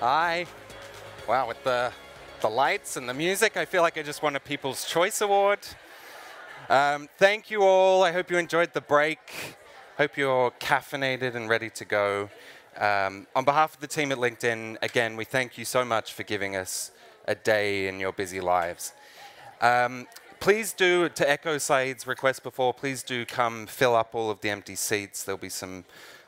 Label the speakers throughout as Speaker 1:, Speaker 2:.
Speaker 1: Hi. Wow, with the lights and the music, I feel like I just won a People's Choice Award. Thank you all. I hope you enjoyed the break. Hope you're caffeinated and ready to go. On behalf of the team at LinkedIn, again, we thank you so much for giving us a day in your busy lives. Please do, to echo Saeed's request before, please do come fill up all of the empty seats. There'll be some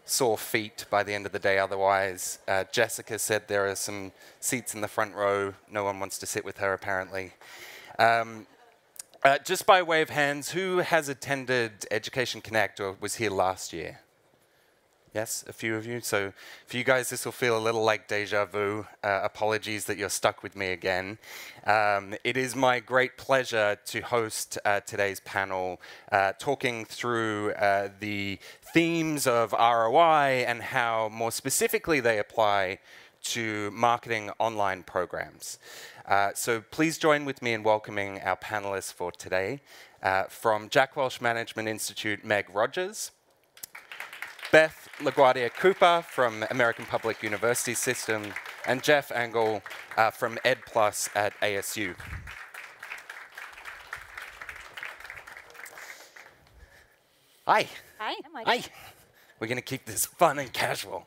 Speaker 1: sore feet by the end of the day otherwise. Jessica said there are some seats in the front row. No one wants to sit with her, apparently. Just by way of hands, who has attended Education Connect or was here last year? Yes, a few of you. So for you guys, this will feel a little like deja vu. Apologies that you're stuck with me again. It is my great pleasure to host today's panel, talking through the themes of ROI and how, more specifically, they apply to marketing online programs. So please join with me in welcoming our panelists for today. From Jack Welch Management Institute, Meg Rodgers. Beth LaGuardia Cooper from American Public University System, and Jeff Angle from EdPlus at ASU. Hi.
Speaker 2: Hi.
Speaker 1: Hi. We're going to keep this fun and casual.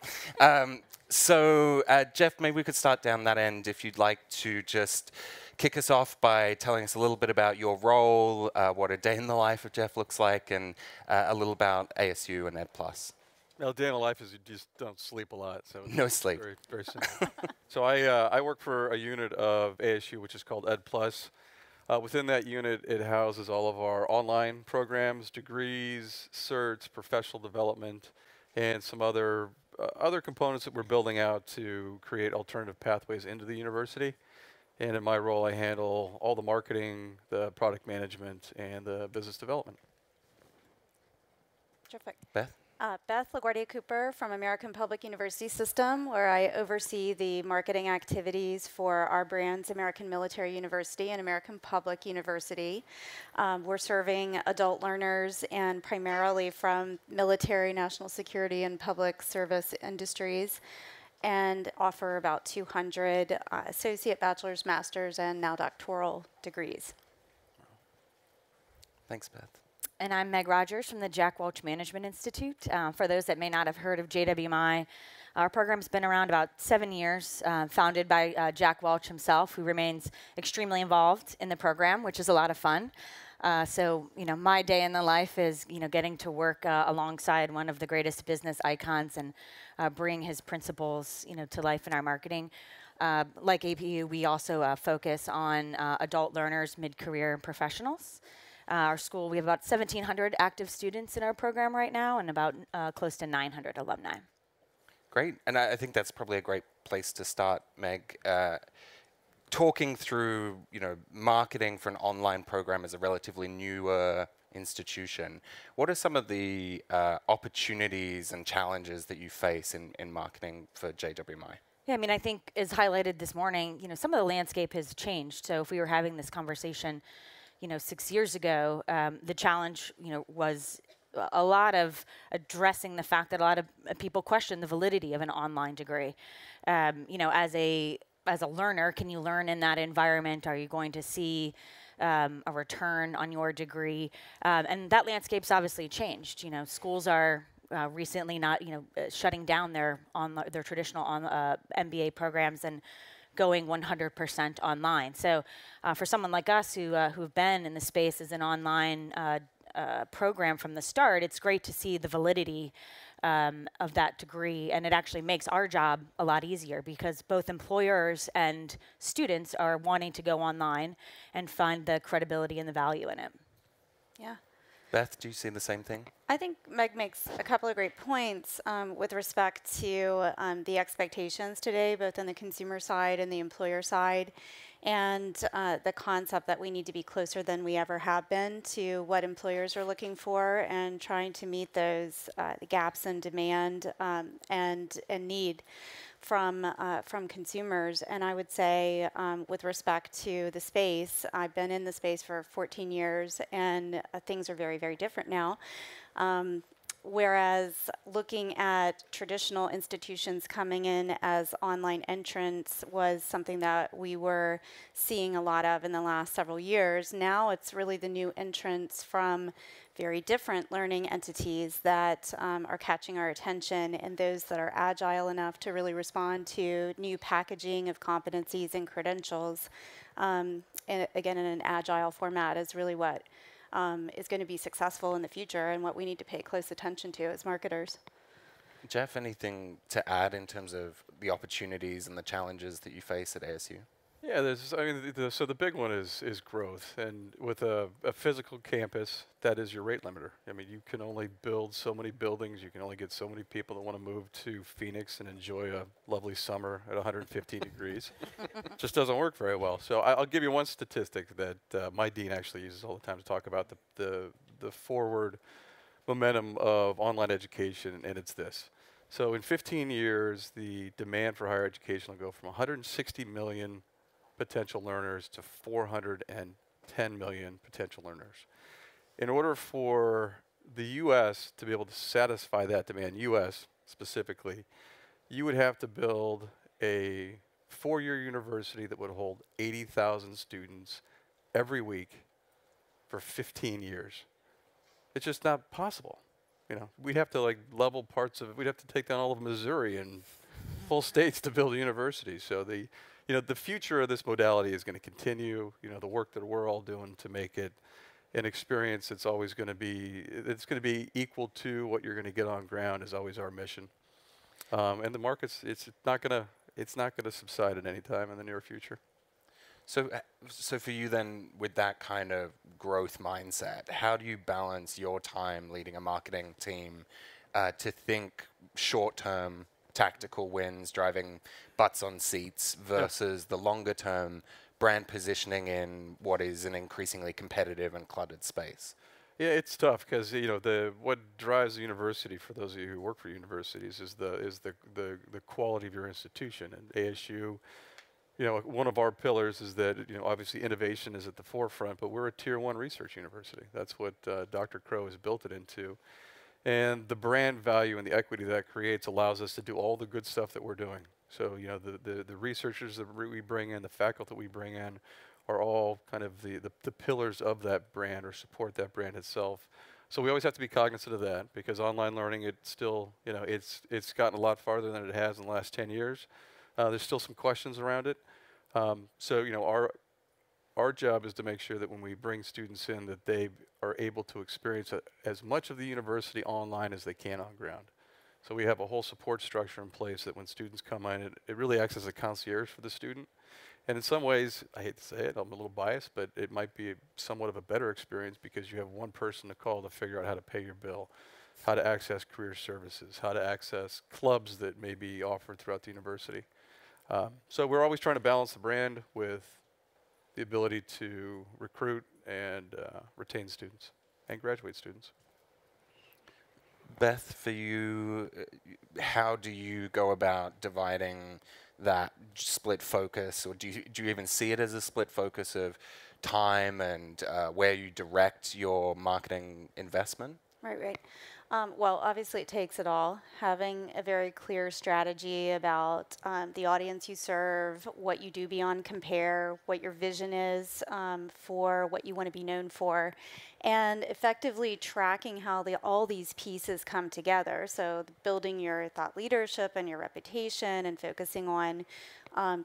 Speaker 1: So, Jeff, maybe we could start down that end if you'd like to just kick us off by telling us a little bit about your role, what a day in the life of Jeff looks like, and a little about ASU and EdPlus.
Speaker 3: Well, day in the life is you just don't sleep a lot. So
Speaker 1: no sleep.
Speaker 3: Very, very simple. So I work for a unit of ASU, which is called EdPlus. Within that unit, it houses all of our online programs, degrees, certs, professional development, and some other components that we're building out to create alternative pathways into the university. And in my role, I handle all the marketing, the product management, and the business development.
Speaker 2: Terrific.
Speaker 1: Beth?
Speaker 2: Beth LaGuardia Cooper from American Public University System, where I oversee the marketing activities for our brands, American Military University and American Public University. We're serving adult learners and primarily from military, national security, and public service industries, and offer about 200 associate, bachelor's, master's, and now doctoral degrees.
Speaker 1: Thanks, Beth.
Speaker 4: And I'm Meg Rodgers from the Jack Welch Management Institute. For those that may not have heard of JWMI, our program's been around about 7 years, founded by Jack Welch himself, who remains extremely involved in the program, which is a lot of fun. So, my day in the life is, getting to work alongside one of the greatest business icons and bring his principles, to life in our marketing. Like APU, we also focus on adult learners, mid-career, and professionals. Our school, we have about 1,700 active students in our program right now and about close to 900 alumni.
Speaker 1: Great. And I think that's probably a great place to start, Meg. Talking through, marketing for an online program as a relatively newer institution. What are some of the opportunities and challenges that you face in marketing for JWMI?
Speaker 4: Yeah, I think as highlighted this morning, some of the landscape has changed. So if we were having this conversation 6 years ago, the challenge, was a lot of addressing the fact that a lot of people question the validity of an online degree. As a learner, can you learn in that environment? Are you going to see a return on your degree? And that landscape's obviously changed. Schools are recently not, shutting down their traditional MBA programs and going 100% online. So for someone like us who've been in the space as an online program from the start, it's great to see the validity of that degree, and it actually makes our job a lot easier because both employers and students are wanting to go online and find the credibility and the value in it.
Speaker 2: Yeah.
Speaker 1: Beth, do you see the same thing?
Speaker 2: I think Meg makes a couple of great points with respect to the expectations today, both on the consumer side and the employer side, and the concept that we need to be closer than we ever have been to what employers are looking for and trying to meet those gaps in demand and need from consumers. And I would say with respect to the space, I've been in the space for 14 years and things are very, very different now. Whereas looking at traditional institutions coming in as online entrants was something that we were seeing a lot of in the last several years. Now it's really the new entrants from very different learning entities that are catching our attention, and those that are agile enough to really respond to new packaging of competencies and credentials, and again in an agile format, is really what is going to be successful in the future and what we need to pay close attention to as marketers.
Speaker 1: Jeff, anything to add in terms of the opportunities and the challenges that you face at ASU?
Speaker 3: Yeah, so the big one is growth, and with a physical campus, that is your rate limiter. I mean, you can only build so many buildings, you can only get so many people that want to move to Phoenix and enjoy a lovely summer at 115 degrees. Just doesn't work very well. So I'll give you one statistic that my dean actually uses all the time to talk about the forward momentum of online education, and it's this. So in 15 years, the demand for higher education will go from 160 million potential learners to 410 million potential learners. In order for the U.S. to be able to satisfy that demand, U.S. specifically, you would have to build a 4-year university that would hold 80,000 students every week for 15 years. It's just not possible. You know, we'd have to level parts of, we'd have to take down all of Missouri and full states to build a university. So the future of this modality is going to continue. You know, the work that we're all doing to make it an experience that's always going to be equal to what you're going to get on ground is always our mission. And the markets, it's not going to subside at any time in the near future.
Speaker 1: So for you then, with that kind of growth mindset, how do you balance your time leading a marketing team to think short-term tactical wins, driving butts on seats, versus the longer-term brand positioning in what is an increasingly competitive and cluttered space?
Speaker 3: Yeah, it's tough because what drives the university, for those of you who work for universities, is the quality of your institution. And ASU, one of our pillars is that obviously innovation is at the forefront, but we're a tier 1 research university. That's what Dr. Crow has built it into. And the brand value and the equity that creates allows us to do all the good stuff that we're doing. So, the researchers that we bring in, the faculty that we bring in, are all kind of the pillars of that brand or support that brand itself. So we always have to be cognizant of that, because online learning, it's still, it's gotten a lot farther than it has in the last 10 years. There's still some questions around it. So, our job is to make sure that when we bring students in, that they are able to experience as much of the university online as they can on ground. So we have a whole support structure in place that when students come in, it really acts as a concierge for the student. And in some ways, I hate to say it, I'm a little biased, but it might be somewhat of a better experience because you have one person to call to figure out how to pay your bill, how to access career services, how to access clubs that may be offered throughout the university. So we're always trying to balance the brand with the ability to recruit and retain students and graduate students.
Speaker 1: Beth, for you, how do you go about dividing that split focus, or do you even see it as a split focus of time and where you direct your marketing investment?
Speaker 2: Right. Well, obviously it takes it all. Having a very clear strategy about the audience you serve, what you do beyond compare, what your vision is for what you want to be known for, and effectively tracking how all these pieces come together. So building your thought leadership and your reputation and focusing on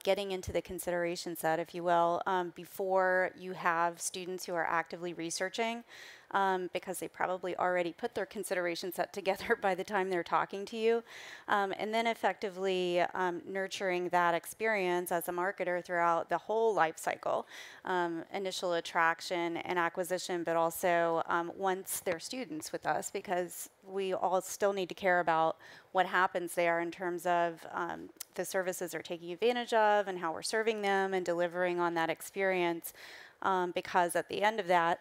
Speaker 2: getting into the consideration set, if you will, before you have students who are actively researching, because they probably already put their consideration set together by the time they're talking to you. And then effectively nurturing that experience as a marketer throughout the whole life cycle, initial attraction and acquisition, but also once they're students with us, because we all still need to care about what happens there in terms of the services they're taking advantage of and how we're serving them and delivering on that experience, because at the end of that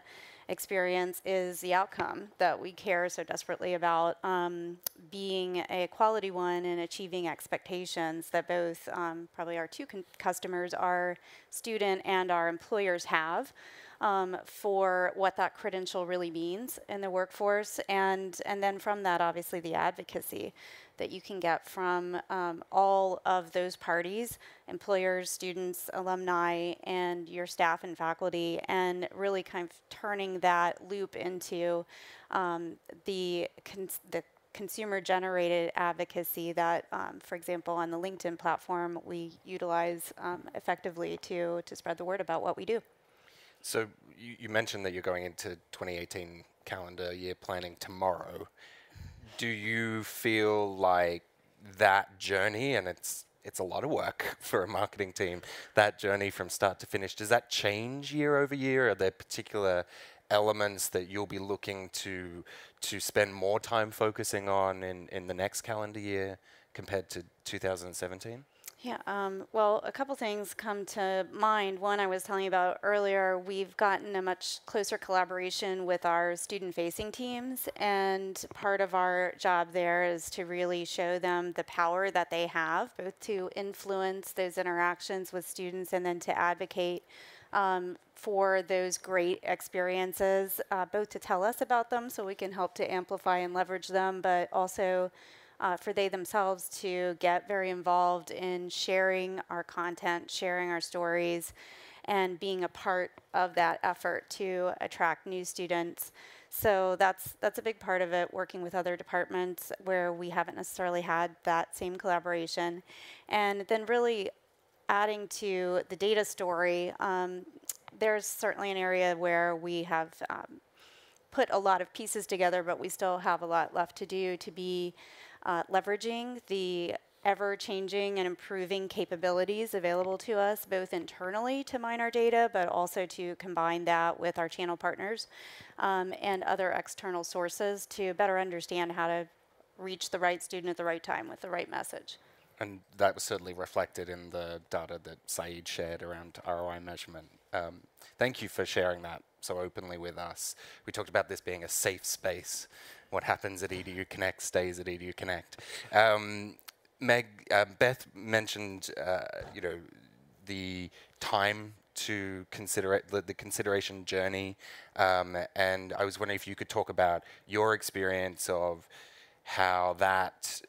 Speaker 2: experience is the outcome that we care so desperately about, being a quality one and achieving expectations that both probably our two customers, our student and our employers, have. for what that credential really means in the workforce, and then from that, obviously, the advocacy that you can get from all of those parties, employers, students, alumni, and your staff and faculty, and really kind of turning that loop into the consumer-generated advocacy that, for example, on the LinkedIn platform, we utilize effectively to spread the word about what we do.
Speaker 1: So you mentioned that you're going into 2018 calendar year planning tomorrow. Do you feel like that journey, and it's a lot of work for a marketing team, that journey from start to finish, does that change year over year? Are there particular elements that you'll be looking to spend more time focusing on in the next calendar year compared to 2017?
Speaker 2: Yeah, well, a couple things come to mind. One, I was telling you about earlier, we've gotten a much closer collaboration with our student-facing teams, and part of our job there is to really show them the power that they have, both to influence those interactions with students and then to advocate for those great experiences, both to tell us about them so we can help to amplify and leverage them, but also for they themselves to get very involved in sharing our content, sharing our stories, and being a part of that effort to attract new students. So that's a big part of it, working with other departments where we haven't necessarily had that same collaboration. And then really adding to the data story, there's certainly an area where we have put a lot of pieces together, but we still have a lot left to do to be leveraging the ever-changing and improving capabilities available to us, both internally to mine our data, but also to combine that with our channel partners and other external sources to better understand how to reach the right student at the right time with the right message.
Speaker 1: And that was certainly reflected in the data that Saeed shared around ROI measurement. Thank you for sharing that so openly with us. We talked about this being a safe space. What happens at EDU Connect stays at EDU Connect. Beth mentioned, the time to consider it, the consideration journey, and I was wondering if you could talk about your experience of how that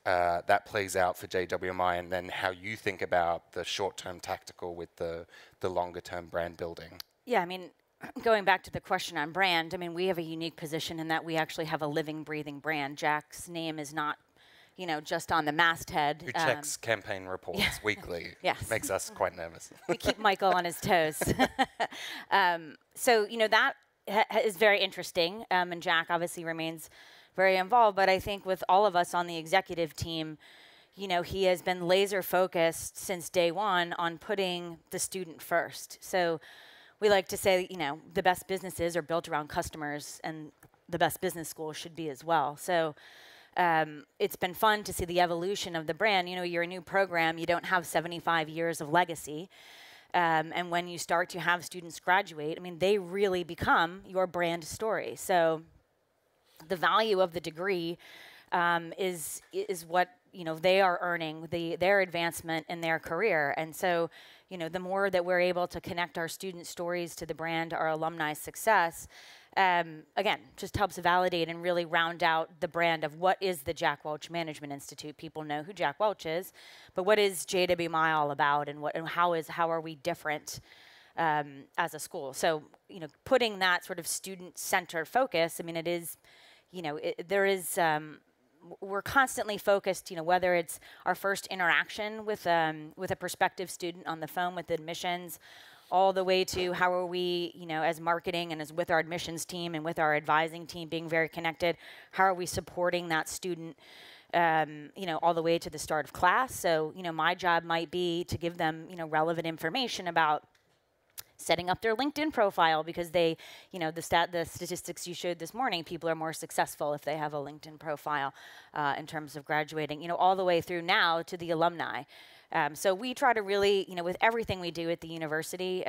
Speaker 1: plays out for JWMI, and then how you think about the short-term tactical with the longer-term brand building.
Speaker 4: Yeah, I mean, going back to the question on brand, I mean, we have a unique position in that we actually have a living, breathing brand. Jack's name is not, just on the masthead.
Speaker 1: Who checks campaign reports weekly.
Speaker 4: Yes.
Speaker 1: Makes us quite nervous.
Speaker 4: We keep Michael on his toes. So, that is very interesting, and Jack obviously remains very involved, but I think with all of us on the executive team, he has been laser focused since day one on putting the student first. So we like to say, the best businesses are built around customers, and the best business schools should be as well. So it's been fun to see the evolution of the brand. You're a new program, you don't have 75 years of legacy. And when you start to have students graduate, I mean, they really become your brand story. So the value of the degree is what they are earning, their advancement in their career. And so the more that we're able to connect our student stories to the brand, our alumni success, again, just helps validate and really round out the brand of what is the Jack Welch Management Institute. People know who Jack Welch is, but what is JWMI all about, and how are we different as a school? So putting that sort of student-centered focus, I mean, it is. We're constantly focused, whether it's our first interaction with a prospective student on the phone with admissions, all the way to how are we, as marketing and as with our admissions team and with our advising team being very connected, how are we supporting that student, all the way to the start of class. So, my job might be to give them, relevant information about setting up their LinkedIn profile, because they, the statistics you showed this morning, people are more successful if they have a LinkedIn profile in terms of graduating, all the way through now to the alumni. So we try to really, with everything we do at the university,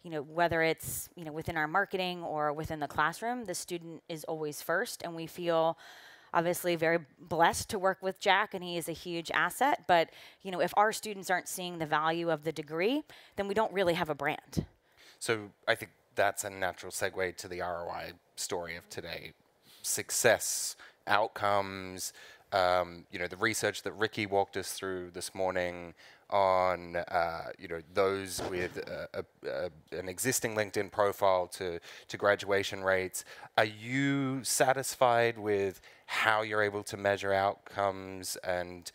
Speaker 4: whether it's, within our marketing or within the classroom, the student is always first, and we feel obviously very blessed to work with Jack, and he is a huge asset. But, if our students aren't seeing the value of the degree, then we don't really have a brand.
Speaker 1: So I think that's a natural segue to the ROI story of today. Success, outcomes, the research that Ricky walked us through this morning on, those with an existing LinkedIn profile to graduation rates. Are you satisfied with how you're able to measure outcomes and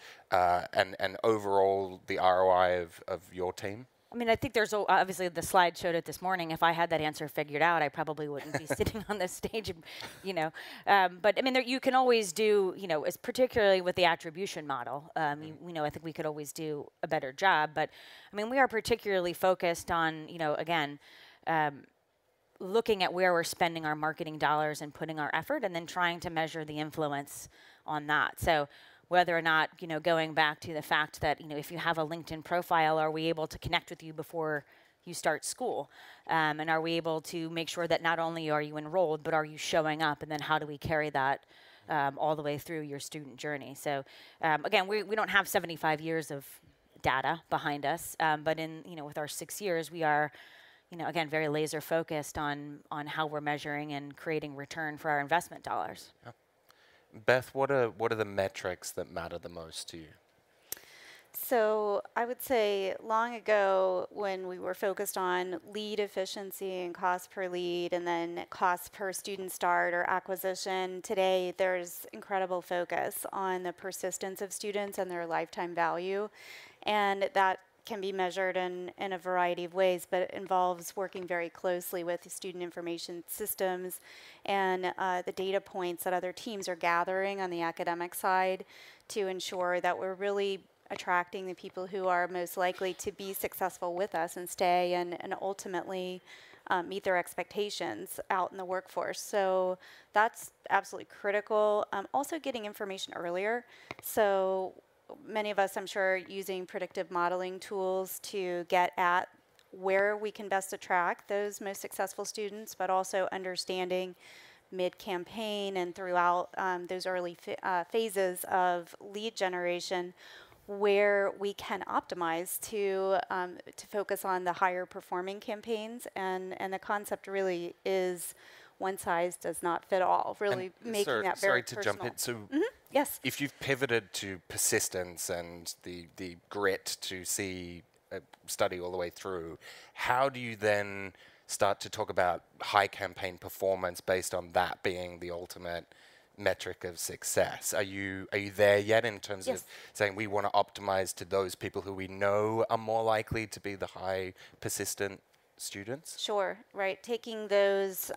Speaker 1: overall the ROI of your team?
Speaker 4: I mean, I think there's obviously the slide showed it this morning. If I had that answer figured out, I probably wouldn't be sitting on this stage, But I mean, you can always do, particularly with the attribution model. I think we could always do a better job. But I mean, we are particularly focused on, again, looking at where we're spending our marketing dollars and putting our effort, and then trying to measure the influence on that. So whether or not, going back to the fact that, if you have a LinkedIn profile, are we able to connect with you before you start school? And are we able to make sure that not only are you enrolled, but are you showing up? And then how do we carry that all the way through your student journey? So again, we don't have 75 years of data behind us, but with our 6 years, we are, again, very laser focused on how we're measuring and creating return for our investment dollars.
Speaker 1: Yeah. Beth, what are the metrics that matter the most to you?
Speaker 2: So I would say long ago, when we were focused on lead efficiency and cost per lead and then cost per student start or acquisition, today there's incredible focus on the persistence of students and their lifetime value. And that can be measured in a variety of ways, but it involves working very closely with the student information systems and the data points that other teams are gathering on the academic side to ensure that we're really attracting the people who are most likely to be successful with us and stay and ultimately meet their expectations out in the workforce. So that's absolutely critical. Also getting information earlier. So many of us, I'm sure, using predictive modeling tools to get at where we can best attract those most successful students, but also understanding mid-campaign and throughout those early phases of lead generation where we can optimize to focus on the higher performing campaigns. And the concept really is one size does not fit all, really making that very personal.
Speaker 1: Sorry to jump in. So
Speaker 2: yes.
Speaker 1: If you've pivoted to persistence and the grit to see a study all the way through, how do you then start to talk about high campaign performance based on that being the ultimate metric of success? Are you there yet in terms of saying we want to optimize to those people who we know are more likely to be the high persistent students?
Speaker 2: Sure, right. Taking those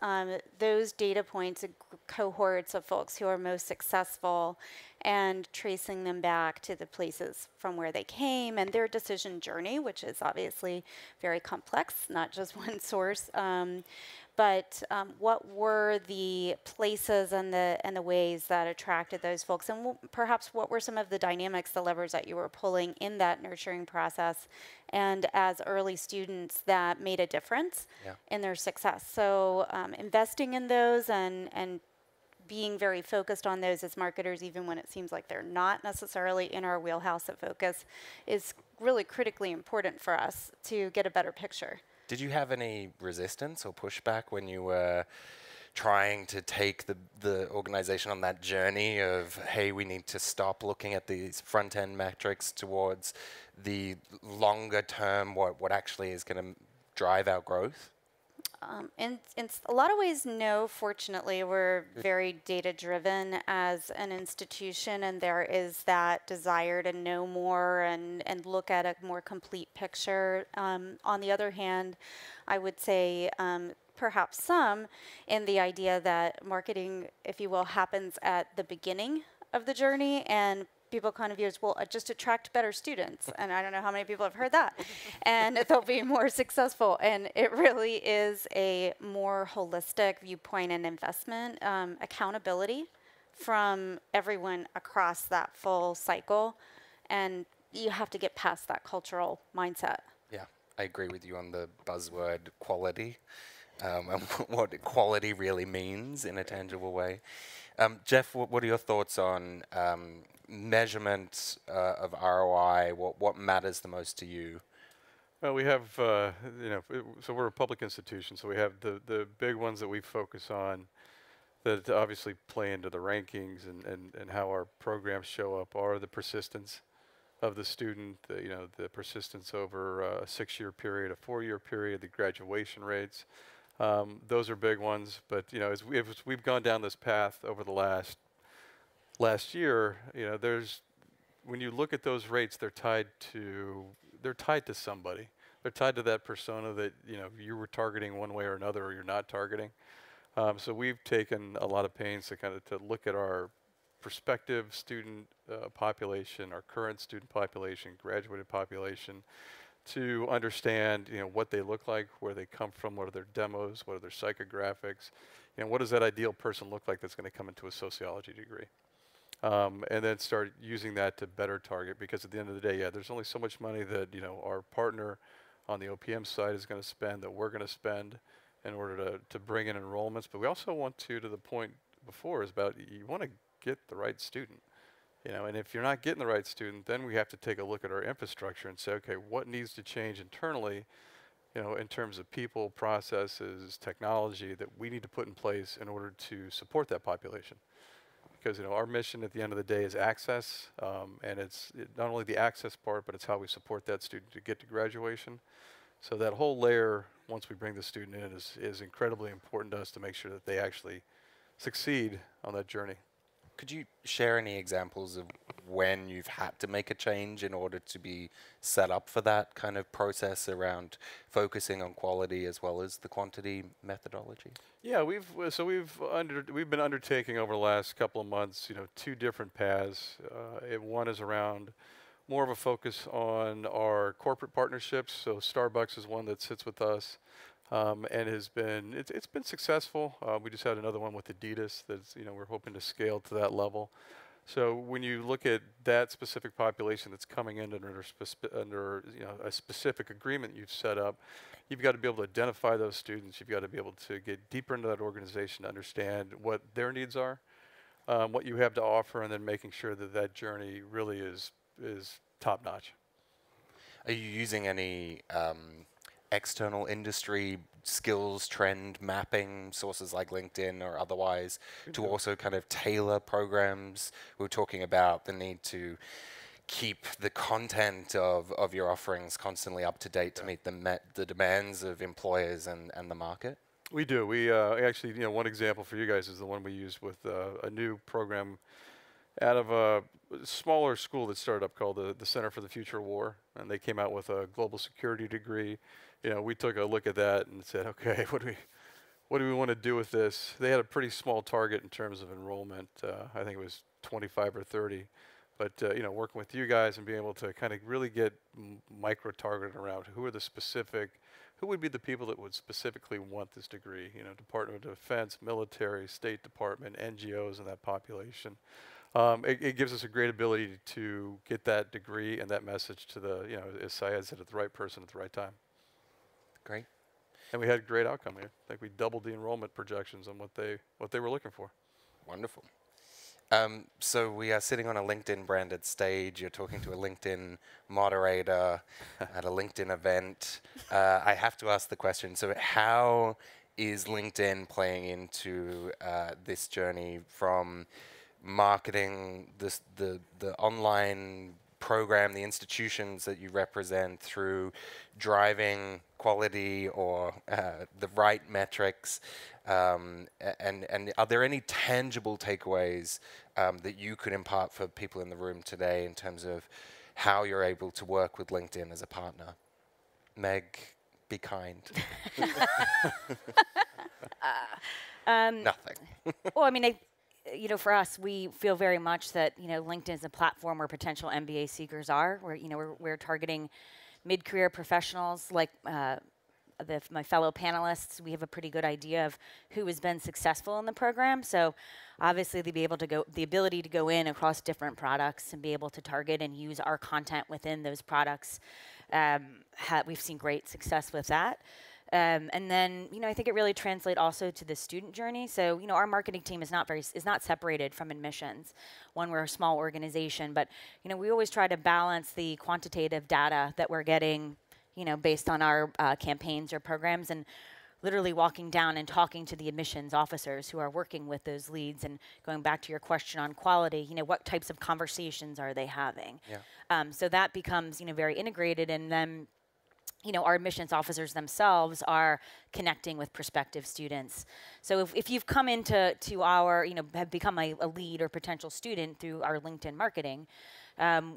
Speaker 2: data points and cohorts of folks who are most successful and tracing them back to the places from where they came and their decision journey, which is obviously very complex, not just one source. But what were the places and the ways that attracted those folks, and perhaps what were some of the dynamics, the levers that you were pulling in that nurturing process, and as early students that made a difference in their success. So investing in those and being very focused on those as marketers, even when it seems like they're not necessarily in our wheelhouse of focus, is really critically important for us to get a better picture.
Speaker 1: Did you have any resistance or pushback when you were trying to take the organization on that journey of, hey, we need to stop looking at these front-end metrics towards the longer term, what actually is going to drive our growth?
Speaker 2: In a lot of ways, no. Fortunately, we're very data-driven as an institution, and there is that desire to know more and look at a more complete picture. On the other hand, I would say perhaps some in the idea that marketing, if you will, happens at the beginning of the journey, and people kind of use, well, just attract better students. And I don't know how many people have heard that. And they'll be more successful. And it really is a more holistic viewpoint and investment, accountability from everyone across that full cycle. And you have to get past that cultural mindset.
Speaker 1: Yeah, I agree with you on the buzzword quality, and what quality really means in a tangible way. Jeff, what are your thoughts on measurement of ROI? What matters the most to you?
Speaker 3: Well, we have, so we're a public institution, so we have the big ones that we focus on that obviously play into the rankings and how our programs show up are the persistence of the student, the persistence over a 6-year period, a 4-year period, the graduation rates. Those are big ones, but as we've gone down this path over the last year, when you look at those rates, they're tied to somebody. They're tied to that persona that you were targeting one way or another, or you're not targeting. So we've taken a lot of pains to look at our prospective student population, our current student population, graduated population, to understand what they look like, where they come from, what are their demos, what are their psychographics, what does that ideal person look like that's going to come into a sociology degree. And then start using that to better target, because at the end of the day, there's only so much money that our partner on the OPM side is going to spend, that we're going to spend in order to bring in enrollments. But we also want to the point before, is about you want to get the right student. And if you're not getting the right student, then we have to take a look at our infrastructure and say, okay, what needs to change internally, in terms of people, processes, technology that we need to put in place in order to support that population. Because our mission at the end of the day is access, and it's not only the access part, but it's how we support that student to get to graduation. So that whole layer, once we bring the student in, is incredibly important to us to make sure that they actually succeed on that journey.
Speaker 1: Could you share any examples of when you've had to make a change in order to be set up for that kind of process around focusing on quality as well as the quantity methodology?
Speaker 3: Yeah, we've been undertaking over the last couple of months, 2 different paths. One is around more of a focus on our corporate partnerships. So Starbucks is one that sits with us. And it's been successful. We just had another one with Adidas that's we're hoping to scale to that level. So when you look at that specific population that's coming in under a specific agreement you've set up, you've got to be able to identify those students. You've got to be able to get deeper into that organization to understand what their needs are, what you have to offer, and then making sure that that journey really is top notch.
Speaker 1: Are you using any external industry skills trend mapping sources like LinkedIn or otherwise to also kind of tailor programs? We were talking about the need to keep the content of your offerings constantly up to date to meet the demands of employers and the market.
Speaker 3: We do. We actually, one example for you guys is the one we used with a new program out of a smaller school that started up called the Center for the Future of War, and they came out with a global security degree. We took a look at that and said, okay, what do we want to do with this? They had a pretty small target in terms of enrollment. I think it was 25 or 30. But working with you guys and being able to kind of really get micro-targeted around who would be the people that would specifically want this degree? Department of Defense, military, State Department, NGOs in that population. It gives us a great ability to get that degree and that message to as Syed said, at the right person at the right time.
Speaker 1: Great.
Speaker 3: And we had a great outcome here. I think we doubled the enrollment projections on what they were looking for.
Speaker 1: Wonderful. So we are sitting on a LinkedIn branded stage. You're talking to a LinkedIn moderator at a LinkedIn event. I have to ask the question, so how is LinkedIn playing into this journey from marketing the online program, the institutions that you represent, through driving quality or the right metrics, and are there any tangible takeaways that you could impart for people in the room today in terms of how you're able to work with LinkedIn as a partner? Meg, be kind. Nothing.
Speaker 4: Well, I mean, for us, we feel very much that LinkedIn is a platform where potential MBA seekers are. We're targeting mid-career professionals like my fellow panelists. We have a pretty good idea of who has been successful in the program. So obviously, the ability to go in across different products and be able to target and use our content within those products. We've seen great success with that. And then, I think it really translates also to the student journey. So, our marketing team is not separated from admissions. One, we're a small organization, but, we always try to balance the quantitative data that we're getting, based on our campaigns or programs, and literally walking down and talking to the admissions officers who are working with those leads, and going back to your question on quality, what types of conversations are they having?
Speaker 1: Yeah.
Speaker 4: So that becomes, very integrated, and then our admissions officers themselves are connecting with prospective students. So if you've come into our, have become a lead or potential student through our LinkedIn marketing,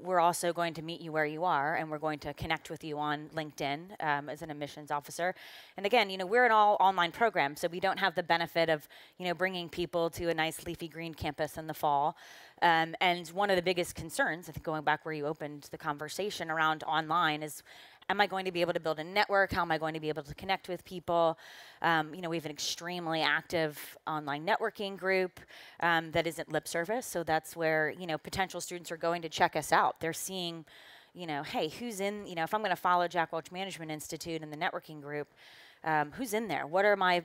Speaker 4: we're also going to meet you where you are, and we're going to connect with you on LinkedIn as an admissions officer. And again, we're an all online program, so we don't have the benefit of, bringing people to a nice leafy green campus in the fall. And one of the biggest concerns, I think going back where you opened the conversation around online, is, am I going to be able to build a network? How am I going to be able to connect with people? We have an extremely active online networking group that isn't lip service. So that's where, potential students are going to check us out. They're seeing, hey, who's in, if I'm going to follow Jack Welch Management Institute in the networking group, who's in there? What are my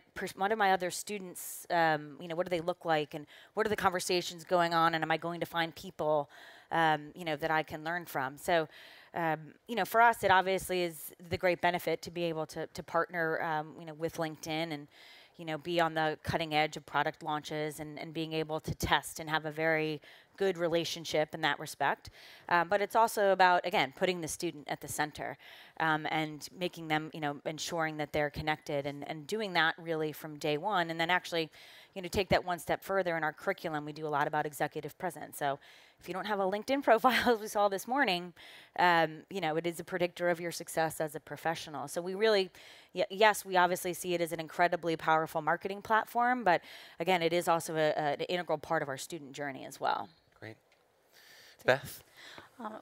Speaker 4: other students? What do they look like? And what are the conversations going on? And am I going to find people, that I can learn from? So, for us, it obviously is the great benefit to be able to partner, with LinkedIn and, be on the cutting edge of product launches and being able to test and have a very good relationship in that respect. But it's also about, again, putting the student at the center and making them, ensuring that they're connected and doing that really from day one. And then actually, take that one step further in our curriculum. We do a lot about executive presence. So if you don't have a LinkedIn profile, as we saw this morning, it is a predictor of your success as a professional. So we really, yes, we obviously see it as an incredibly powerful marketing platform, but again, it is also an integral part of our student journey as well.
Speaker 1: Great. Beth?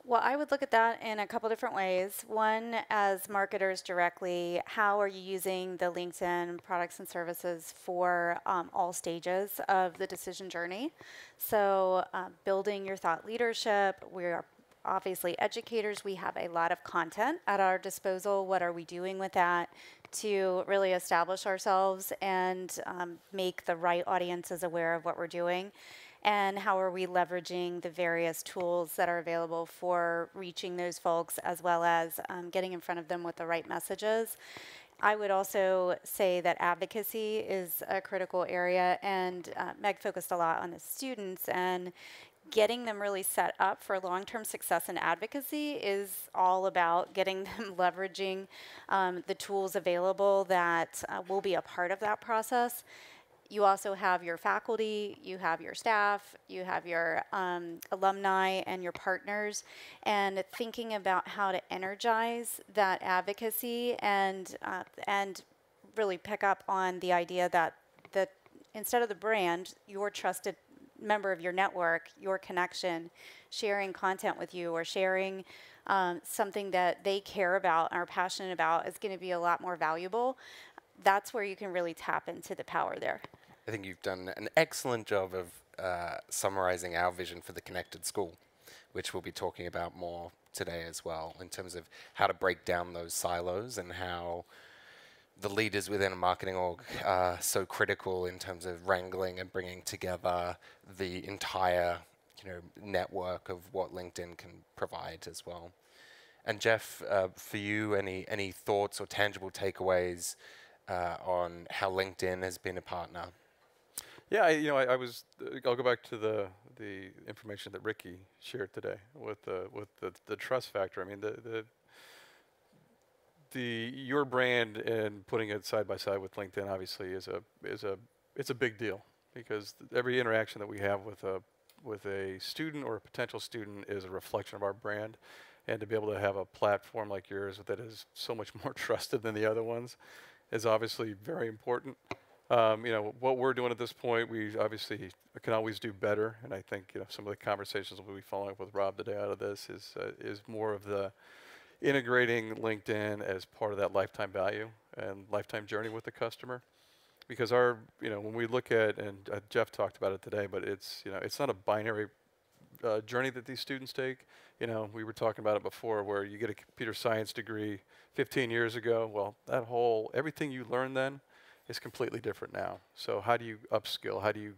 Speaker 2: Well, I would look at that in a couple different ways. One, as marketers directly, how are you using the LinkedIn products and services for all stages of the decision journey? So building your thought leadership. We are obviously educators. We have a lot of content at our disposal. What are we doing with that to really establish ourselves and make the right audiences aware of what we're doing? And how are we leveraging the various tools that are available for reaching those folks, as well as getting in front of them with the right messages? I would also say that advocacy is a critical area, and Meg focused a lot on the students, and getting them really set up for long-term success in advocacy is all about getting them leveraging the tools available that will be a part of that process. You also have your faculty, you have your staff, you have your alumni and your partners, and thinking about how to energize that advocacy and really pick up on the idea that instead of the brand, your trusted member of your network, your connection, sharing content with you or sharing something that they care about and are passionate about is going to be a lot more valuable. That's where you can really tap into the power there.
Speaker 1: I think you've done an excellent job of summarizing our vision for the connected school, which we'll be talking about more today as well, in terms of how to break down those silos and how the leaders within a marketing org are so critical in terms of wrangling and bringing together the entire network of what LinkedIn can provide as well. And Jeff, for you, any thoughts or tangible takeaways on how LinkedIn has been a partner?
Speaker 3: Yeah, I'll go back to the information that Ricky shared today with the trust factor. I mean, your brand and putting it side by side with LinkedIn obviously is a big deal, because every interaction that we have with a student or a potential student is a reflection of our brand, and to be able to have a platform like yours that is so much more trusted than the other ones is obviously very important. What we're doing at this point, we obviously can always do better, and I think some of the conversations we'll be following up with Rob today out of this is more of the integrating LinkedIn as part of that lifetime value and lifetime journey with the customer. Because when we look at, and Jeff talked about it today, but it's not a binary journey that these students take. We were talking about it before, where you get a computer science degree 15 years ago. Well, everything you learned then is completely different now. So how do you upskill? How do you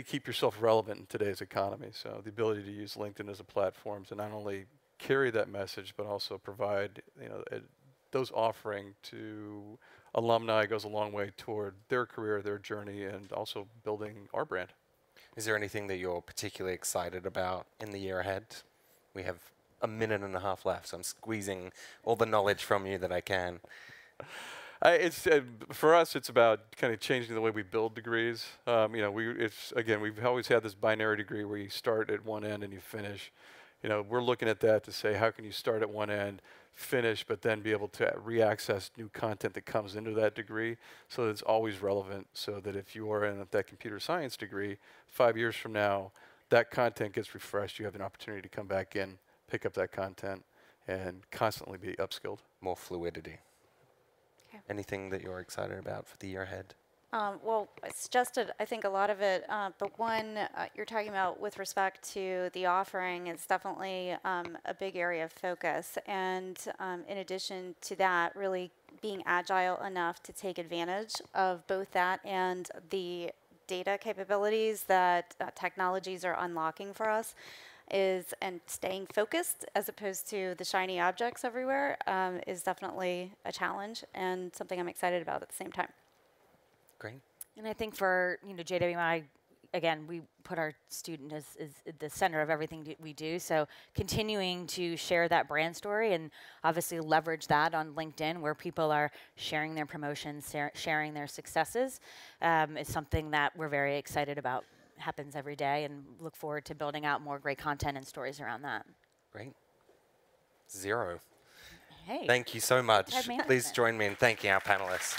Speaker 3: keep yourself relevant in today's economy? So the ability to use LinkedIn as a platform to not only carry that message, but also provide, those offering to alumni goes a long way toward their career, their journey, and also building our brand.
Speaker 1: Is there anything that you're particularly excited about in the year ahead? We have a minute and a half left, so I'm squeezing all the knowledge from you that I can.
Speaker 3: For us, it's about kind of changing the way we build degrees. We've always had this binary degree where you start at one end and you finish. We're looking at that to say, how can you start at one end, finish, but then be able to re-access new content that comes into that degree so that it's always relevant, so that if you are in that computer science degree, 5 years from now, that content gets refreshed. You have an opportunity to come back in, pick up that content, and constantly be upskilled.
Speaker 1: More fluidity.
Speaker 2: Okay.
Speaker 1: Anything that you're excited about for the year ahead?
Speaker 2: Well, I suggested, I think, a lot of it, but one you're talking about with respect to the offering is definitely a big area of focus. And in addition to that, really being agile enough to take advantage of both that and the data capabilities that technologies are unlocking for us and staying focused as opposed to the shiny objects everywhere is definitely a challenge and something I'm excited about at the same time.
Speaker 1: Great.
Speaker 4: And I think for JWI, again, we put our student as the center of everything we do. So continuing to share that brand story and obviously leverage that on LinkedIn, where people are sharing their promotions, sharing their successes, is something that we're very excited about. Happens every day, and look forward to building out more great content and stories around that.
Speaker 1: Great. 0.
Speaker 4: Hey.
Speaker 1: Thank you so much.
Speaker 4: Time management.
Speaker 1: Please join me in thanking our panelists.